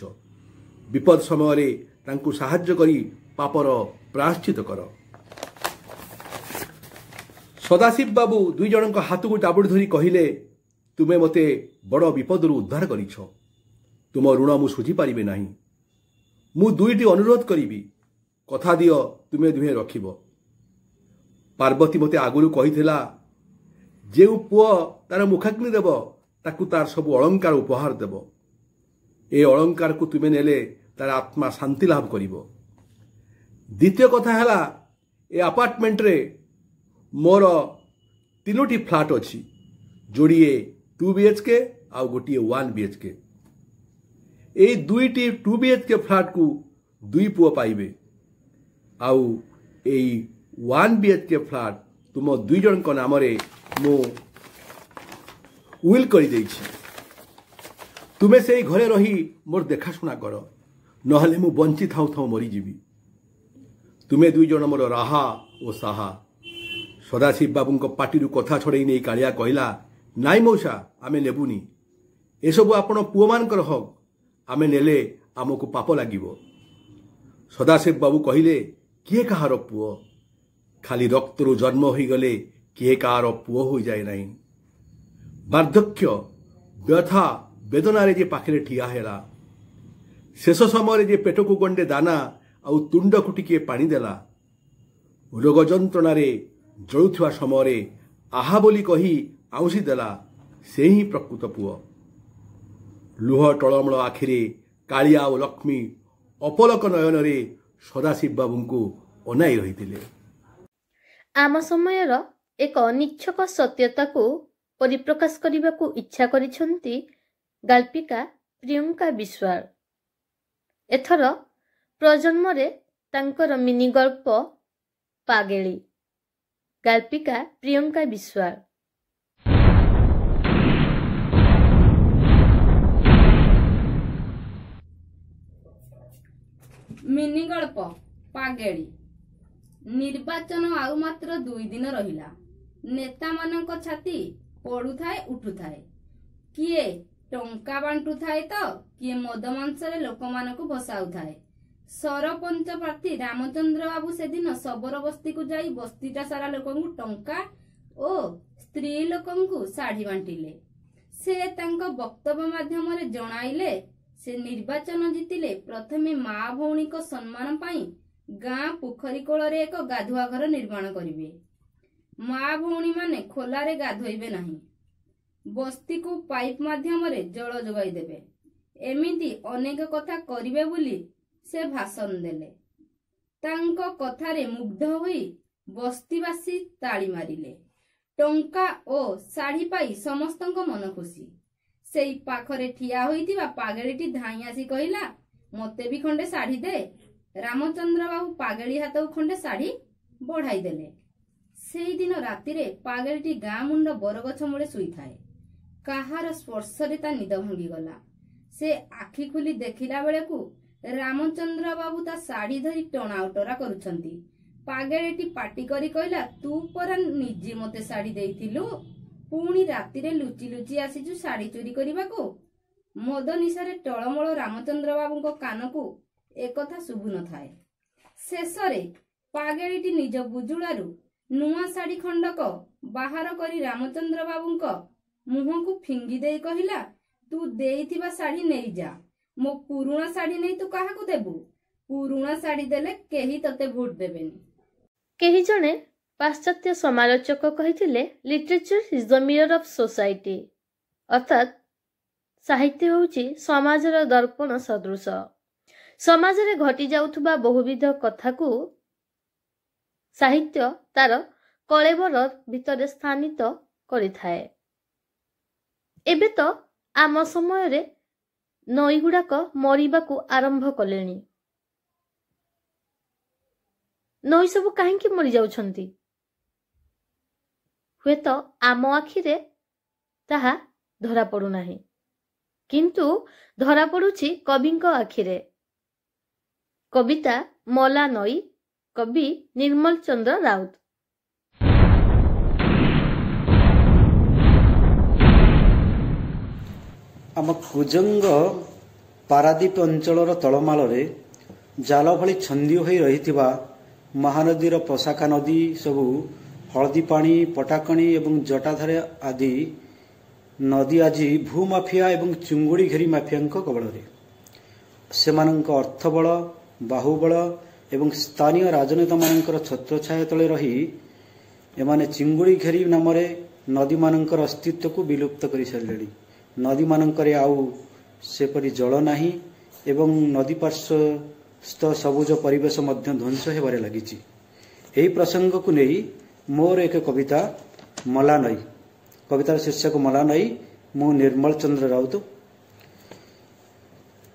ବିପଦ ସମୟରେ ତାଙ୍କୁ ସାହାଯ୍ୟ କରି ପାପର ପ୍ରାୟଶ୍ଚିତ କର। ସଦାଶିବ ବାବୁ 2 ଜଣଙ୍କ ହାତକୁ ଜାବୁଡ଼ି ଧରି କହିଲେ, ତୁମେ ମୋତେ ବଡ଼ ବିପଦରୁ ଉଦ୍ଧାର କରିଛ। ତୁମ ଋଣ ମୁଁ ଶୁଝିପାରିବି ନାହିଁ। ମୁଁ 2ଟି ଅନୁରୋଧ କରିବି, କଥା ଦିଅ ତୁମେ ଦୁହେଁ ରଖିବ। ପାର୍ବତୀ ମୋତେ ଆଗରୁ କହିଥିଲା, ଯେଉଁ ପୁଅ ତାର ମୁଖାଗ୍ନି ଦେବ ତାକୁ ତାର ସବୁ ଅଳଙ୍କାର ଉପହାର ଦେବ। ଏ ଅଳଙ୍କାରକୁ ତୁମେ ନେଲେ ତାର ଆତ୍ମା ଶାନ୍ତି ଲାଭ କରିବ। ଦ୍ୱିତୀୟ କଥା ହେଲା, ଏ ଆପାର୍ଟମେଣ୍ଟରେ ମୋର 3ଟି ଫ୍ଲାଟ୍ ଅଛି, ଯୋଡ଼ିଏ 2 BHK ଆଉ ଗୋଟିଏ 1 BHK। ଏଇ 2ଟି 2 BHK ଫ୍ଲାଟ୍କୁ 2 ପୁଅ ପାଇବେ, ଆଉ ଏଇ 1 BHK ଫ୍ଲାଟ୍ ତୁମ 2 ଜଣଙ୍କ ନାମରେ ମୁଁ ୱିଲ୍ କରିଦେଇଛି। ତୁମେ ସେଇ ଘରେ ରହି ମୋର ଦେଖାଶୁଣା କର, ନହେଲେ ମୁଁ ବଞ୍ଚି ଥାଉ ଥାଉ ମରିଯିବି। ତୁମେ 2 ଜଣ ମୋର ରାହା ଓ ସାହା। ସଦାଶିବ ବାବୁଙ୍କ ପାଟିରୁ କଥା ଛଡ଼େଇ ନେଇ କାଳିଆ କହିଲା, ନାଇଁ ମଉସା, ଆମେ ନେବୁନି। ଏସବୁ ଆପଣ ପୁଅମାନଙ୍କର ହକ୍, ଆମେ ନେଲେ ଆମକୁ ପାପ ଲାଗିବ। ସଦାଶିବ ବାବୁ କହିଲେ, କିଏ କାହାର ପୁଅ? ଖାଲି ରକ୍ତରୁ ଜନ୍ମ ହୋଇଗଲେ କିଏ କାହାର ପୁଅ ହୋଇଯାଏ ନାହିଁ। ବାର୍ଦ୍ଧକ୍ୟ, ବ୍ୟଥା, ବେଦନାରେ ଯେ ପାଖରେ ଠିଆ ହେଲା, ଶେଷ ସମୟରେ ଯେ ପେଟକୁ ଗଣ୍ଡେ ଦାନା ଆଉ ତୁଣ୍ଡକୁ ଟିକିଏ ପାଣି ଦେଲା, ରୋଗ ଯନ୍ତ୍ରଣାରେ ଜଳୁଥିବା ସମୟରେ ଆହା ବୋଲି କହି ଆଉଁସି ଦେଲା, ସେ ହିଁ ପ୍ରକୃତ ପୁଅ। ଲୁହ ଟଳମଳ ଆଖିରେ କାଳିଆ ଓ ଲକ୍ଷ୍ମୀ ଅପଲକ ନୟନରେ ସଦାଶିବ ବାବୁଙ୍କୁ ଅନାଇ ରହିଥିଲେ। ଆମ ସମୟର ଏକ ନିଚ୍ଛକ ସତ୍ୟତାକୁ ପରିପ୍ରକାଶ କରିବାକୁ ଇଚ୍ଛା କରିଛନ୍ତି ଗାଳ୍ପିକା ପ୍ରିୟଙ୍କା ବିଶ୍ୱାଳ। ଏଥର ପ୍ରଜନ୍ମରେ ତାଙ୍କର ମିନି ଗଳ୍ପ ପାଗେଳି। ଗାଳ୍ପିକା ପ୍ରିୟଙ୍କା ବିଶ୍ୱାଳ। ମିନି ଗଳ୍ପ ପାଗେଳି। ନିର୍ବାଚନ ଆଉ ମାତ୍ର 2 ଦିନ ରହିଲା। ନେତାମାନଙ୍କ ଛାତି ପଡୁଥାଏ ଉଠୁଥାଏ। କିଏ ଟଙ୍କା ବାଣ୍ଟୁଥାଏ ତ କିଏ ମଦ ମାଂସରେ ଲୋକମାନଙ୍କୁ ଭସାଉଥାଏ। ସରପଞ୍ଚ ପ୍ରାର୍ଥୀ ରାମଚନ୍ଦ୍ର ବାବୁ ସେଦିନ ଶବର ବସ୍ତିକୁ ଯାଇ ବସ୍ତିଟା ସାରା ଲୋକଙ୍କୁ ଟଙ୍କା ଓ ସ୍ତ୍ରୀ ଲୋକଙ୍କୁ ଶାଢ଼ୀ ବାଣ୍ଟିଲେ। ସେ ତାଙ୍କ ବକ୍ତବ୍ୟ ମାଧ୍ୟମରେ ଜଣାଇଲେ, ସେ ନିର୍ବାଚନ ଜିତିଲେ ପ୍ରଥମେ ମା ଭଉଣୀଙ୍କ ସମ୍ମାନ ପାଇଁ ଗାଁ ପୋଖରୀ କୋଳରେ ଏକ ଗାଧୁଆ ଘର ନିର୍ମାଣ କରିବେ। ମା ଭଉଣୀମାନେ ଖୋଲାରେ ଗାଧୋଇବେ ନାହିଁ। ବସ୍ତିକୁ ପାଇପ୍ ମାଧ୍ୟମରେ ଜଳ ଯୋଗାଇ ଦେବେ। ଏମିତି ଅନେକ କଥା କରିବେ ବୋଲି ସେ ଭାଷଣ ଦେଲେ। ତାଙ୍କ କଥାରେ ମୁଗ୍ଧ ହୋଇ ବସ୍ତିବାସୀ ତାଳି ମାରିଲେ। ଟଙ୍କା ଓ ଶାଢ଼ୀ ପାଇ ସମସ୍ତଙ୍କ ମନ ଖୁସି। ସେଇ ପାଖରେ ଠିଆ ହୋଇଥିବା ପାଗେଳିଟି ଧାଇଁ ଆସି କହିଲା, ମତେ ବି ଖଣ୍ଡେ ଶାଢୀ ଦେ। ରାମଚନ୍ଦ୍ର ବାବୁ ପାଗେଳି ହାତକୁ ଖଣ୍ଡେ ଶାଢୀ ବଢାଇ ଦେଲେ। ସେଇଦିନ ରାତିରେ ପାଗେଳିଟି ଗାଁ ମୁଣ୍ଡ ବରଗଛ ମୂଳେ ଶୋଇଥାଏ। କାହାର ସ୍ପର୍ଶରେ ତା ନିଦ ଭାଙ୍ଗିଗଲା। ସେ ଆଖି ଖୋଲି ଦେଖିଲା ବେଳକୁ ରାମଚନ୍ଦ୍ର ବାବୁ ତା ଶାଢୀ ଧରି ଟଣା ଓଟରା କରୁଛନ୍ତି। ପାଗେଳିଟି ପାଟି କରି କହିଲା, ତୁ ପରା ନିଜେ ମତେ ଶାଢୀ ଦେଇଥିଲୁ, ପୁଣି ରାତିରେ ଲୁଚି ଲୁଚି ଆସିଛୁ ଶାଢୀ ଚୋରି କରିବାକୁ। ମଦ ନିଶାରେ ଟଳମଳ ରାମଚନ୍ଦ୍ର ବାବୁଙ୍କ କାନକୁ ଏକଥା ଶୁଭୁ ନଥାଏ। ଶେଷରେ ପାଗେଳିଟି ନିଜ ବୁଜୁଳାରୁ ନୂଆ ଶାଢୀ ଖଣ୍ଡକ ବାହାର କରି ରାମଚନ୍ଦ୍ର ବାବୁଙ୍କ ମୁହଁକୁ ଫିଙ୍ଗି ଦେଇ କହିଲା, ତୁ ଦେଇଥିବା ଶାଢୀ ନେଇଯା। ମୋ ପୁରୁଣା ଶାଢୀ ନେଇ ତୁ କାହାକୁ ଦେବୁ? ପୁରୁଣା ଶାଢୀ ଦେଲେ କେହି ତତେ ଭୋଟ ଦେବେନି। କେହି ଜଣେ ପାଶ୍ଚାତ୍ୟ ସମାଲୋଚକ କହିଥିଲେ, literature is the mirror of society, ଅର୍ଥାତ୍ ସାହିତ୍ୟ ହେଉଛି ସମାଜର ଦର୍ପଣ ସଦୃଶ। ସମାଜରେ ଘଟି ଯାଉଥିବା ବହୁବିଧ କଥାକୁ ସାହିତ୍ୟ ତାର କଳେବର ଭିତରେ ସ୍ଥାନିତ କରିଥାଏ। ଏବେ ତ ଆମ ସମୟରେ ନଈଗୁଡାକ ମରିବାକୁ ଆରମ୍ଭ କଲେଣି। ନଈ ସବୁ କାହିଁକି ମରିଯାଉଛନ୍ତି? ହୁଏତ ଆମ ଆଖିରେ ତାହା ଧରା ପଡୁନାହିଁ, କିନ୍ତୁ ଧରା ପଡୁଛି କବିଙ୍କ ଆଖିରେ। କବିତା ମଲା ନଈ, କବି ନିର୍ମଳ ଚନ୍ଦ୍ର ରାଉତ। ଆମ କୁଜଙ୍ଗ ପାରାଦୀପ ଅଞ୍ଚଳର ତଳମାଳରେ ଜାଲ ଭଳି ଛନ୍ଦି ହୋଇ ରହିଥିବା ମହାନଦୀର ପଶାଖା ନଦୀ ସବୁ ହଳଦୀପାଣି, ପଟାକଣି ଏବଂ ଜଟାଧାର ଆଦି ନଦୀ ଆଜି ଭୂମାଫିଆ ଏବଂ ଚୁଙ୍ଗୁଡ଼ି ଘେରି ମାଫିଆଙ୍କ କବଳରେ। ସେମାନଙ୍କ ଅର୍ଥବଳ, ବାହୁବଳ ଏବଂ ସ୍ଥାନୀୟ ରାଜନେତାମାନଙ୍କର ଛତ୍ରଛାୟା ତଳେ ରହି ଏମାନେ ଚିଙ୍ଗୁଡ଼ି ଘେରି ନାମରେ ନଦୀମାନଙ୍କର ଅସ୍ତିତ୍ୱକୁ ବିଲୁପ୍ତ କରିସାରିଲେଣି। ନଦୀମାନଙ୍କରେ ଆଉ ସେପରି ଜଳ ନାହିଁ ଏବଂ ନଦୀ ପାର୍ଶ୍ୱସ୍ଥ ସବୁଜ ପରିବେଶ ମଧ୍ୟ ଧ୍ୱଂସ ହେବାରେ ଲାଗିଛି। ଏହି ପ୍ରସଙ୍ଗକୁ ନେଇ ମୋର ଏକ କବିତା ମଲା ନଈ। କବିତାର ଶୀର୍ଷକ ମଲା ନଈ। ମୁଁ ନିର୍ମଳ ଚନ୍ଦ୍ର ରାଉତ।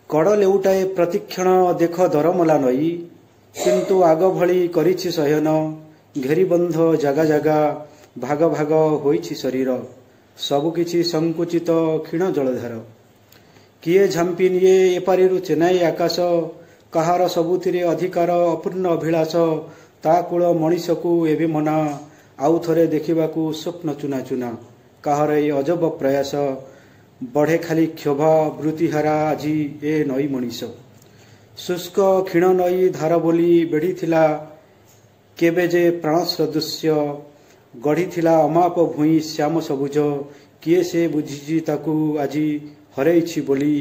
କଡ଼ ଲେଉଟାଏ ପ୍ରତିକ୍ଷଣ ଦେଖ ଦରମଲା ନଈ, କିନ୍ତୁ ଆଗ ଭଳି କରିଛି ଶୟନ, ଘେରିବନ୍ଧ ଜାଗା ଜାଗା, ଭାଗ ଭାଗ ହୋଇଛି ଶରୀର, ସବୁକିଛି ସଂକୁଚିତ କ୍ଷୀଣ ଜଳଧାର। କିଏ ଝାମ୍ପି ନିଏ ଏପାରିରୁ ଚେନାଇ ଆକାଶ, କାହାର ସବୁଥିରେ ଅଧିକାର ଅପୂର୍ଣ୍ଣ ଅଭିଳାଷ, ତା କୂଳ ମଣିଷକୁ ଏବେ ମନା, ଆଉ ଥରେ ଦେଖିବାକୁ ସ୍ୱପ୍ନ ଚୁନା ଚୁନା। କାହାର ଏ ଅଜବ ପ୍ରୟାସ, ବଢ଼େ ଖାଲି କ୍ଷୋଭା ବୃତ୍ତିହାରା ଆଜି ଏ ନଈ ମଣିଷ। ଶୁଷ୍କ କ୍ଷୀଣ ନଈ ଧାର ବୋଲି ବେଢ଼ିଥିଲା କେବେ ଯେ ପ୍ରାଣ ସଦୃଶ୍ୟ, ଗଢ଼ିଥିଲା ଅମାପ ଭୂଇଁ ଶ୍ୟାମ ସବୁଜ, କିଏ ସେ ବୁଝିଛି ତାକୁ ଆଜି ହରେଇଛି ବୋଲି।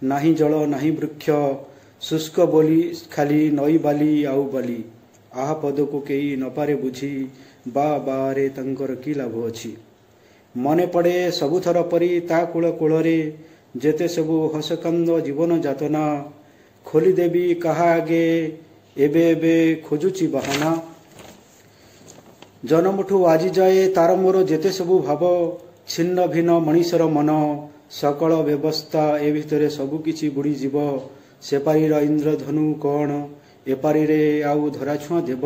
ନାହିଁ ଜଳ ନାହିଁ ବୃକ୍ଷ, ଶୁଷ୍କ ବୋଲି ଖାଲି ନଈ ବାଲି ଆଉ ବାଲି। ଆହା ପଦକୁ କେହି ନପାରେ ବୁଝି, ବା ବାରେ ତାଙ୍କର କି ଲାଭ ଅଛି। ମନେ ପଡ଼େ ସବୁଥର ପରି ତା କୂଳ କୂଳରେ ଯେତେ ସବୁ ହସକାନ୍ଦ ଜୀବନ ଯାତନା, ଖୋଲିଦେବି କାହା ଆଗେ ଏବେ ଏବେ ଖୋଜୁଛି ବାହାନା। ଜନମଠୁ ଆଜି ଯାଏ ତାର ମୋର ଯେତେ ସବୁ ଭାବ, ଛିନ୍ନ ଭିନ୍ନ ମଣିଷର ମନ, ସକଳ ବ୍ୟବସ୍ଥା ଏ ଭିତରେ ସବୁକିଛି ବୁଡ଼ିଯିବ। ସେପାରିର ଇନ୍ଦ୍ରଧନୁ କ'ଣ ଏପାରିରେ ଆଉ ଧରାଛୁଆଁ ଦେବ?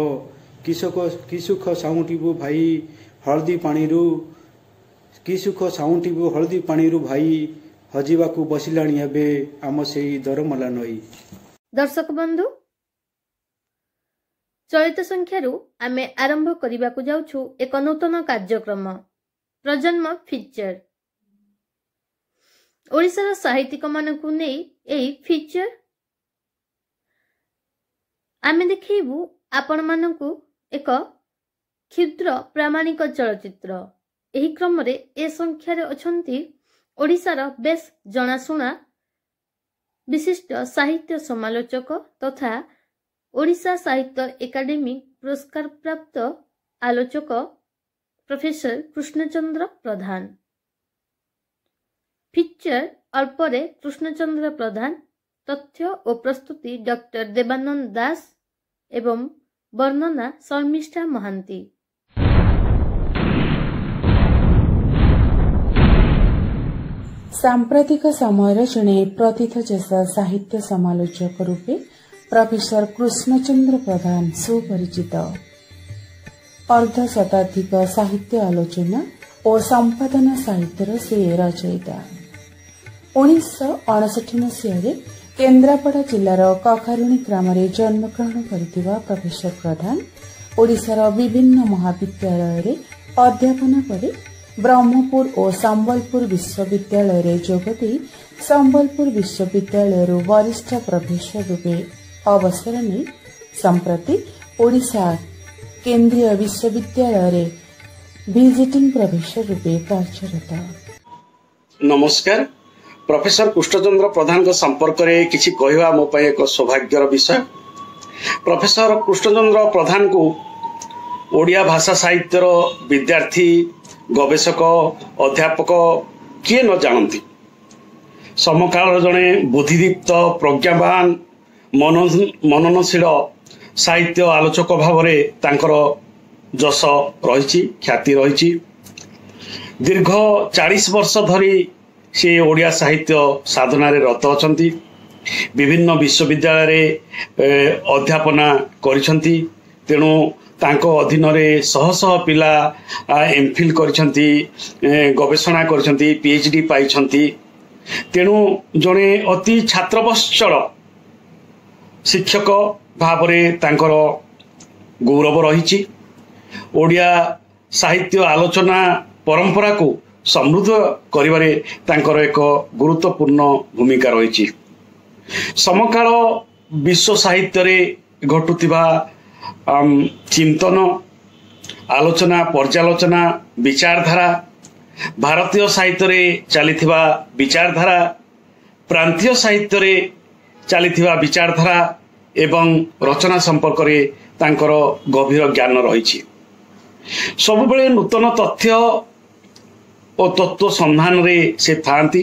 କି ସୁଖ ସାଉଁଟିବୁ ଭାଇ ହଳଦୀ ପାଣିରୁ, କି ସୁଖ ସାଉଁଟିବୁ ହଳଦୀ ପାଣିରୁ ଭାଇ, ହଜିବାକୁ ବସିଲାଣି ଏବେ ଆମ ସେଇ ଦରମଲା ନଈ। ଦର୍ଶକ ବନ୍ଧୁ, ଚଳିତ ସଂଖ୍ୟାରୁ ଆମେ ଆରମ୍ଭ କରିବାକୁ ଯାଉଛୁ ଏକ ନୂତନ କାର୍ଯ୍ୟକ୍ରମ, ପ୍ରଜନ୍ମ ଫିଚର। ଓଡ଼ିଶାର ସାହିତ୍ୟିକମାନଙ୍କୁ ନେଇ ଏହି ଫିଚର ଆମେ ଦେଖେଇବୁ ଆପଣମାନଙ୍କୁ ଏକ କ୍ଷୁଦ୍ର ପ୍ରାମାଣିକ ଚଳଚ୍ଚିତ୍ର। ଏହି କ୍ରମରେ ଏ ସଂଖ୍ୟାରେ ଅଛନ୍ତି ଓଡ଼ିଶାର ବେଶ ଜଣାଶୁଣା ବିଶିଷ୍ଟ ସାହିତ୍ୟ ସମାଲୋଚକ ତଥା ଓଡ଼ିଶା ସାହିତ୍ୟ ଏକାଡେମୀ ପୁରସ୍କାର ପ୍ରାପ୍ତ ଆଲୋଚକ ପ୍ରଫେସର କୃଷ୍ଣଚନ୍ଦ୍ର ପ୍ରଧାନ। ଫିଚର ଅଳ୍ପରେ କୃଷ୍ଣଚନ୍ଦ୍ର ପ୍ରଧାନ, ତଥ୍ୟ ଓ ପ୍ରସ୍ତୁତି ଡକ୍ଟର ଦେବାନନ୍ଦ ଦାସ ଏବଂ ବର୍ଣ୍ଣନା ଶର୍ମିଷ୍ଠା ମହାନ୍ତି। ସାମ୍ପ୍ରତିକ ସମୟର ଜଣେ ପ୍ରଥିତଯଶା ସାହିତ୍ୟ ସମାଲୋଚକ ରୂପେ ପ୍ରଫେସର କୃଷ୍ଣଚନ୍ଦ୍ର ପ୍ରଧାନ ସୁପରିଚିତ। ଅର୍ଦ୍ଧଶତାଧିକ ସାହିତ୍ୟ ଆଲୋଚନା ଓ ସମ୍ପାଦନା ସାହିତ୍ୟର ସେ ରଚୟିତା। 1959 ମସିହାରେ କେନ୍ଦ୍ରାପଡ଼ା ଜିଲ୍ଲାର କଖାରୁଣୀ ଗ୍ରାମରେ ଜନ୍ମଗ୍ରହଣ କରିଥିବା ପ୍ରଫେସର ପ୍ରଧାନ ଓଡ଼ିଶାର ବିଭିନ୍ନ ମହାବିଦ୍ୟାଳୟରେ ଅଧ୍ୟାପନା ପରେ ବ୍ରହ୍ମପୁର ଓ ସମ୍ବଲପୁର ବିଶ୍ୱବିଦ୍ୟାଳୟରେ ଯୋଗଦେଇ ସମ୍ବଲପୁର ବିଶ୍ୱବିଦ୍ୟାଳୟରୁ ବରିଷ୍ଠ ପ୍ରଫେସର ରୂପେ ଅବସର ନେଇ ସମ୍ପ୍ରତି ଓଡ଼ିଶା କେନ୍ଦ୍ରୀୟ ବିଶ୍ୱବିଦ୍ୟାଳୟରେ ଭିଜିଟିଂ ପ୍ରଫେସର ରୂପେ କାର୍ଯ୍ୟରତ। ନମସ୍କାର। ପ୍ରଫେସର କୃଷ୍ଣଚନ୍ଦ୍ର ପ୍ରଧାନଙ୍କ ସମ୍ପର୍କରେ କିଛି କହିବା ମୋ ପାଇଁ ଏକ ସୌଭାଗ୍ୟର ବିଷୟ। ପ୍ରଫେସର କୃଷ୍ଣଚନ୍ଦ୍ର ପ୍ରଧାନଙ୍କୁ ଓଡ଼ିଆ ଭାଷା ସାହିତ୍ୟର ବିଦ୍ୟାର୍ଥୀ, ଗବେଷକ, ଅଧ୍ୟାପକ କିଏ ନ ଜାଣନ୍ତି। ସମକାଳର ଜଣେ ବୁଦ୍ଧିଦୀପ୍ତ, ପ୍ରଜ୍ଞାବାନ, ମନନଶୀଳ ସାହିତ୍ୟ ଆଲୋଚକ ଭାବରେ ତାଙ୍କର ଯଶ ରହିଛି, ଖ୍ୟାତି ରହିଛି। ଦୀର୍ଘ 40 ବର୍ଷ ଧରି ସେ ଓଡ଼ିଆ ସାହିତ୍ୟ ସାଧନାରେ ରତ ଅଛନ୍ତି। ବିଭିନ୍ନ ବିଶ୍ୱବିଦ୍ୟାଳୟରେ ଅଧ୍ୟାପନା କରିଛନ୍ତି। ତେଣୁ ତାଙ୍କ ଅଧୀନରେ ଶହ ଶହ ପିଲା ଏମ୍ଫିଲ୍ କରିଛନ୍ତି, ଗବେଷଣା କରିଛନ୍ତି, PhD ପାଇଛନ୍ତି। ତେଣୁ ଜଣେ ଅତି ଛାତ୍ରବତ୍ସଳ ଶିକ୍ଷକ ଭାବରେ ତାଙ୍କର ଗୌରବ ରହିଛି। ଓଡ଼ିଆ ସାହିତ୍ୟ ଆଲୋଚନା ପରମ୍ପରାକୁ ସମୃଦ୍ଧ କରିବାରେ ତାଙ୍କର ଏକ ଗୁରୁତ୍ୱପୂର୍ଣ୍ଣ ଭୂମିକା ରହିଛି। ସମକାଳ ବିଶ୍ୱ ସାହିତ୍ୟରେ ଘଟୁଥିବା ଚିନ୍ତନ, ଆଲୋଚନା, ପର୍ଯ୍ୟାଲୋଚନା, ବିଚାରଧାରା, ଭାରତୀୟ ସାହିତ୍ୟରେ ଚାଲିଥିବା ବିଚାରଧାରା, ପ୍ରାନ୍ତୀୟ ସାହିତ୍ୟରେ ଚାଲିଥିବା ବିଚାରଧାରା ଏବଂ ରଚନା ସମ୍ପର୍କରେ ତାଙ୍କର ଗଭୀର ଜ୍ଞାନ ରହିଛି। ସବୁବେଳେ ନୂତନ ତଥ୍ୟ ଓ ତତ୍ତ୍ୱ ସନ୍ଧାନରେ ସେ ଥାଆନ୍ତି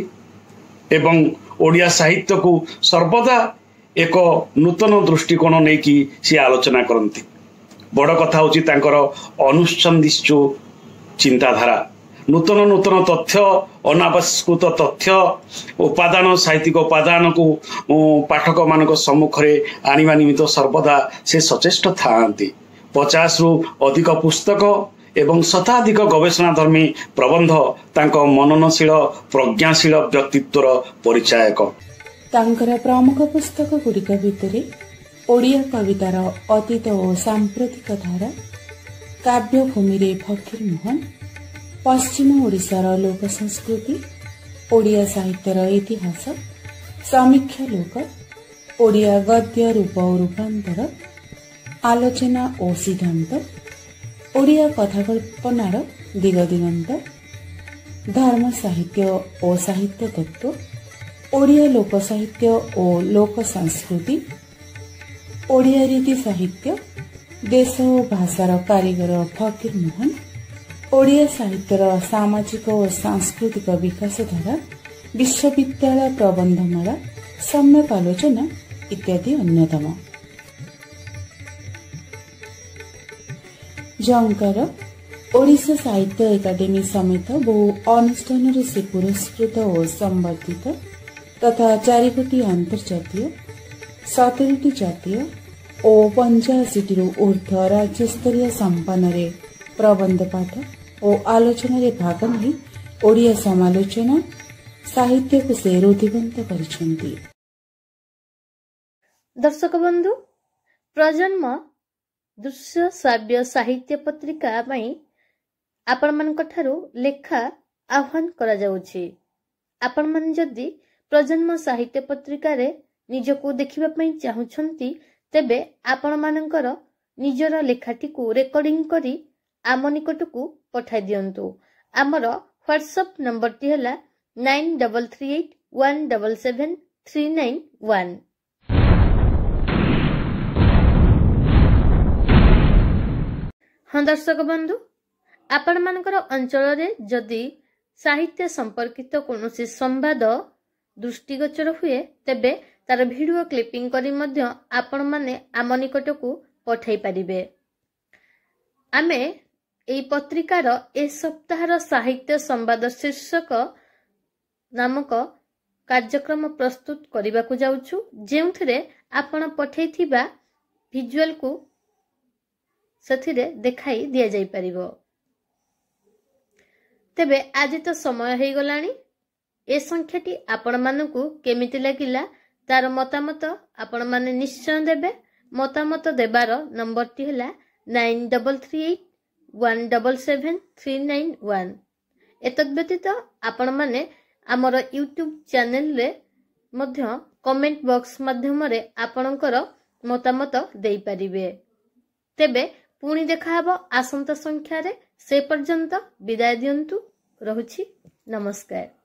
ଏବଂ ଓଡ଼ିଆ ସାହିତ୍ୟକୁ ସର୍ବଦା ଏକ ନୂତନ ଦୃଷ୍ଟିକୋଣ ନେଇକି ସେ ଆଲୋଚନା କରନ୍ତି। ବଡ଼ କଥା ହେଉଛି ତାଙ୍କର ଅନୁସନ୍ଧିତ୍ସୁ ଚିନ୍ତାଧାରା। ନୂତନ ନୂତନ ତଥ୍ୟ, ଅନାବଶ୍ୟକ ତଥ୍ୟ, ଉପାଦାନ, ସାହିତ୍ୟିକ ଉପାଦାନକୁ ପାଠକମାନଙ୍କ ସମ୍ମୁଖରେ ଆଣିବା ନିମିତ୍ତ ସର୍ବଦା ସେ ସଚେଷ୍ଟ ଥାଆନ୍ତି। 50ରୁ ଅଧିକ ପୁସ୍ତକ ଏବଂ ଶତାଧିକ ଗବେଷଣାଧର୍ମୀ ପ୍ରବନ୍ଧ ତାଙ୍କ ମନନଶୀଳ, ପ୍ରଜ୍ଞାଶୀଳ ବ୍ୟକ୍ତିତ୍ୱର ପରିଚାୟକ। ତାଙ୍କର ପ୍ରମୁଖ ପୁସ୍ତକ ଗୁଡ଼ିକ ଭିତରେ ଓଡ଼ିଆ କବିତାର ଅତୀତ ଓ ସାମ୍ପ୍ରତିକ ଧାରା, କାବ୍ୟଭୂମିରେ ଫକୀରମୋହନ, ପଶ୍ଚିମ ଓଡ଼ିଶାର ଲୋକ ସଂସ୍କୃତି, ଓଡ଼ିଆ ସାହିତ୍ୟର ଇତିହାସ, ସମୀକ୍ଷା ଲୋକ, ଓଡ଼ିଆ ଗଦ୍ୟ ରୂପ ଓ ରୂପାନ୍ତର, ଆଲୋଚନା ଓ ସିଦ୍ଧାନ୍ତ, ଓଡ଼ିଆ କଥାକଳ୍ପନାର ଦିଗ ଦିଗନ୍ତ, ଧର୍ମ ସାହିତ୍ୟ ଓ ସାହିତ୍ୟ ତତ୍ତ୍ୱ, ଓଡ଼ିଆ ଲୋକ ସାହିତ୍ୟ ଓ ଲୋକ ସଂସ୍କୃତି, ଓଡ଼ିଆ ରୀତି ସାହିତ୍ୟ, ଦେଶ ଓ ଭାଷାର କାରିଗର ଫକୀରମୋହନ, ଓଡ଼ିଆ ସାହିତ୍ୟର ସାମାଜିକ ଓ ସାଂସ୍କୃତିକ ବିକାଶ ଧାରା, ବିଶ୍ୱବିଦ୍ୟାଳୟ ପ୍ରବନ୍ଧମାଳା, ସମ୍ୟକ ଆଲୋଚନା ଇତ୍ୟାଦି ଅନ୍ୟତମ। ଜଙ୍କର ଓଡ଼ିଶା ସାହିତ୍ୟ ଏକାଡେମୀ ସମେତ ବହୁ ଅନୁଷ୍ଠାନରେ ସେ ପୁରସ୍କୃତ ଓ ସମ୍ବର୍ଦ୍ଧିତ ତଥା 4ଗୋଟି ଅନ୍ତର୍ଜାତୀୟ, 17ଟି ଜାତୀୟ ଓ 85ଟିରୁ ଉର୍ଦ୍ଧ୍ୱ ରାଜ୍ୟସ୍ତରୀୟ ସମ୍ମାନରେ ପ୍ରବନ୍ଧ ପାଠ ଓ ଆଲୋଚନାରେ ଭାଗ ନେଇ ଓଡ଼ିଆ ସମାଲୋଚନା ସାହିତ୍ୟକୁ ସେ ରୁଧିବନ୍ତ କରିଛନ୍ତି। ଦର୍ଶକ ବନ୍ଧୁ, ପ୍ରଜନ୍ମ ଦୃଶ୍ୟ ଶ୍ରାବ୍ୟ ସାହିତ୍ୟ ପତ୍ରିକା ପାଇଁ ଆପଣମାନଙ୍କଠାରୁ ଲେଖା ଆହ୍ୱାନ କରାଯାଉଛି। ଆପଣମାନେ ଯଦି ପ୍ରଜନ୍ମ ସାହିତ୍ୟ ପତ୍ରିକାରେ ନିଜକୁ ଦେଖିବା ପାଇଁ ଚାହୁଁଛନ୍ତି, ତେବେ ଆପଣମାନଙ୍କର ନିଜର ଲେଖାଟିକୁ ରେକର୍ଡିଂ କରି ଆମ ନିକଟକୁ ପଠାଇ ଦିଅନ୍ତୁ। ଆମର ହ୍ୱାଟ୍ସଆପ୍ ନମ୍ବରଟି ହେଲା 9381777391। ହଁ ଦର୍ଶକ ବନ୍ଧୁ, ଆପଣମାନଙ୍କର ଅଞ୍ଚଳରେ ଯଦି ସାହିତ୍ୟ ସମ୍ପର୍କିତ କୌଣସି ସମ୍ବାଦ ଦୃଷ୍ଟିଗୋଚର ହୁଏ, ତେବେ ତାର ଭିଡ଼ିଓ କ୍ଲିପିଂ କରି ମଧ୍ୟ ଆପଣମାନେ ଆମ ନିକଟକୁ ପଠାଇ ପାରିବେ। ଆମେ ଏହି ପତ୍ରିକାର ଏ ସପ୍ତାହର ସାହିତ୍ୟ ସମ୍ବାଦ ଶୀର୍ଷକ नामक कार्यक्रम प्रस्तुत करने जाउछु जेउथिरे आपण पठेइथिबा विजुअल को सथिरे देखाई दिया जाई परिबो। तेबे आज तो समय हो गलानी ए संख्याटी आपण मानकु केमिति लागिला तार मतामत आपण माने निश्चय देबे। मतामत देबार नंबरटी हैला 9381777391। एतद व्यतीत आपण माने आमर यूट्यूब चैनल रे मध्य कमेंट बॉक्स माध्यम रे आपणकर मतामत देई परिबे। तेबे पुणी देखा हबो आसंता संख्या रे। से पर्यंत विदाय दियंतु। रहुछि नमस्कार।